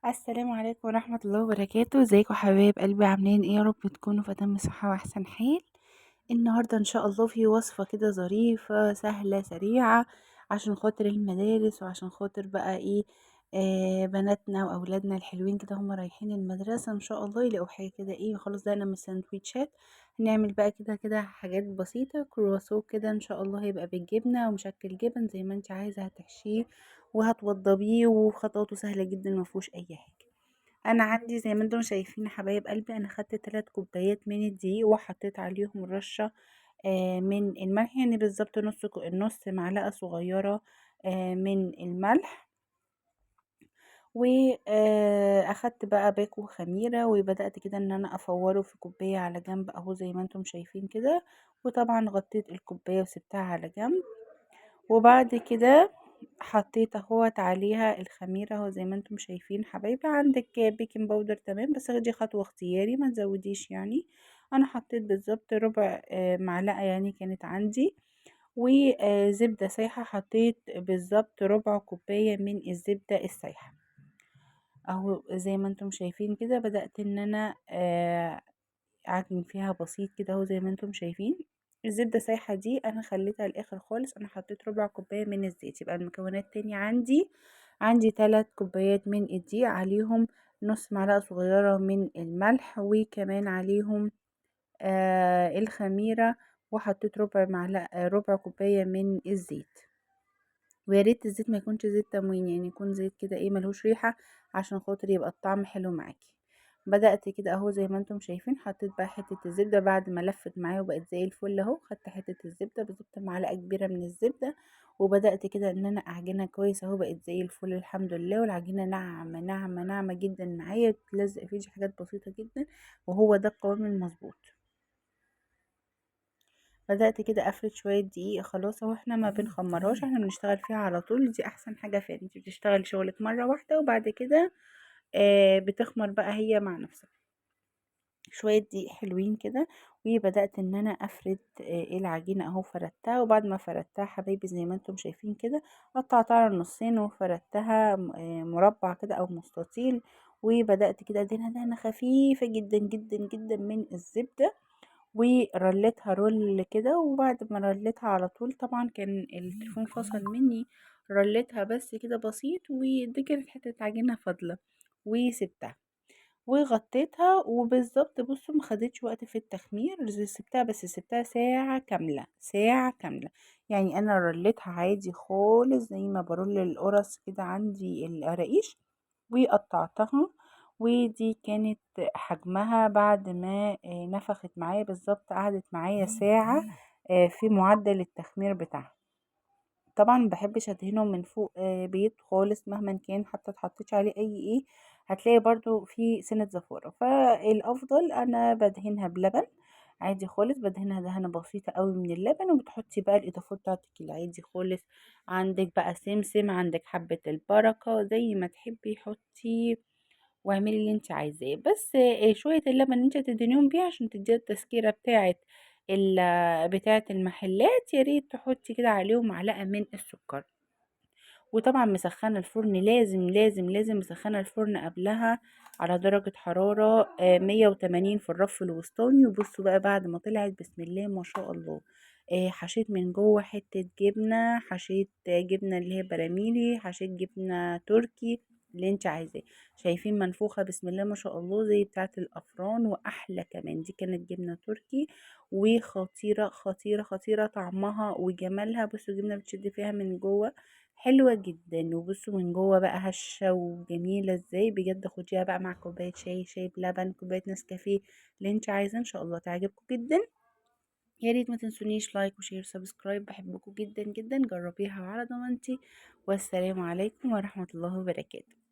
السلام عليكم ورحمة الله وبركاته. ازيكم حبايب قلبي؟ عاملين ايه؟ يا رب تكونوا في تم صحة واحسن حال. النهاردة ان شاء الله في وصفة كده ظريفة سهلة سريعة عشان خاطر المدارس، وعشان خاطر بقى ايه، بناتنا واولادنا الحلوين كده هم رايحين المدرسة ان شاء الله يلاقوا حاجة كده ايه. خلاص ده انا من السندوتشات. هنعمل بقى كده حاجات بسيطة، كرواسون كده ان شاء الله هيبقى بالجبنة ومشكل جبن زي ما انت عايزة، هتحشيه وهتوضبيه وخطواته سهلة جدا مفهوش اي حاجة. انا عندي زي ما انتم شايفين حبايب قلبي، انا خدت 3 كوبايات من الدقيق وحطيت عليهم رشة من الملح، يعني بالظبط نص معلقة صغيرة من الملح. واخدت بقى باكو خميرة وبدأت كده ان انا افوره في كوباية على جنب اهو زي ما انتم شايفين كده. وطبعا غطيت الكوباية وسبتها على جنب. وبعد كده حطيت اهوت عليها الخميرة اهو زي ما انتم شايفين حبايبي. عندك بيكنج باودر تمام، بس دي خطوة اختياري ما تزوديش يعني. انا حطيت بالظبط ربع معلقة يعني كانت عندي. وزبدة سايحة حطيت بالظبط ربع كوباية من الزبدة السايحة اهو زي ما انتم شايفين كده. بدأت ان انا اعجن فيها بسيط كده اهو زي ما انتم شايفين. الزبدة سايحة دي انا خليتها الاخر خالص، انا حطيت ربع كوباية من الزيت. يبقى المكونات تاني عندي 3 كوبايات من الدقيق، عليهم نص معلقة صغيرة من الملح، وكمان عليهم الخميرة، وحطيت ربع كوباية من الزيت. ويا ريت الزيت ما يكونش زيت تموين، يعني يكون زيت كده ايه ملهوش ريحة عشان خاطر يبقى الطعم حلو معاكي. بدأت كده اهو زي ما انتم شايفين. حطيت بقى حتة الزبدة بعد ما لفت معايا وبقت زي الفل اهو. خدت حتة الزبدة بالظبط معلقة كبيرة من الزبدة، وبدأت كده ان انا اعجنها كويس اهو. بقت زي الفل الحمد لله، والعجينة ناعمة ناعمة ناعمة جدا معايا، بتلزق فيه حاجات بسيطة جدا، وهو ده القوام المظبوط. بدأت كده افرد شوية دقيق خلاص اهو. احنا ما بنخمرهاش، احنا بنشتغل فيها على طول، دي احسن حاجة فيها. انت بتشتغلي شغلك مرة واحدة وبعد كده بتخمر بقى هي مع نفسها. شوية دقيق حلوين كده. وبدأت ان انا افرد العجينة اهو. فردتها، وبعد ما فردتها حبايبي زي ما انتم شايفين كده قطعتها على النصين وفردتها مربع كده او مستطيل. وبدأت كده ادهنها دهنة خفيفة جدا جدا جدا من الزبدة، ورليتها رول كده. وبعد ما رليتها على طول، طبعا كان التليفون فصل مني، رليتها بس كده بسيط، ودي كانت حتة عجينة فاضلة وسبتها وغطيتها. وبالظبط بصوا ما خدتش وقت في التخمير، سبتها بس سبتها ساعة كاملة ساعة كاملة. يعني انا رليتها عادي خالص زي ما برول القرص كده عندي القراقيش، وقطعتها. ودي كانت حجمها بعد ما نفخت معايا بالظبط. قعدت معايا ساعة في معدل التخمير بتاعها. طبعا مبحبش ادهنه من فوق بيض خالص مهما كان، حتى اتحطيتش عليه اي ايه هتلاقي برضو في سنة زفارة. فالافضل انا بدهنها بلبن عادي خالص، بدهنها دهنة بسيطة قوي من اللبن، وبتحطي بقى الاضافات بتاعتك العادي خالص. عندك بقى سمسم، عندك حبة البركة، زي ما تحبي حطي واعملي اللي انت عايزاه. بس شوية اللبن اللي انت هتدهنيهم بيه عشان تديها التسكيرة بتاعة المحلات، يا ريت تحطي كده عليهم معلقة من السكر. وطبعا مسخنة الفرن، لازم لازم لازم مسخنة الفرن قبلها على درجة حرارة 180 في الرف الوسطاني. وبصوا بقى بعد ما طلعت بسم الله ما شاء الله. حشيت من جوه حتة جبنة، حشيت جبنة اللي هي براميلي، حشيت جبنة تركي اللي انت عايزاه. شايفين منفوخة بسم الله ما شاء الله زي بتاعة الأفران وأحلى كمان. دي كانت جبنة تركي وخطيرة خطيرة خطيرة طعمها وجمالها. بصوا الجبنة بتشد فيها من جوه حلوة جدا، وبصوا من جوه بقى هشة وجميلة ازاي بجد. خديها بقى مع كوباية شاي، شاي بلبن، كوباية نسكافيه، اللي انت عايزاه ان شاء الله تعجبكم جدا. يا ريت ما تنسونيش لايك وشير سبسكرايب، بحبكم جدا جدا. جربيها على ضمانتي. والسلام عليكم ورحمة الله وبركاته.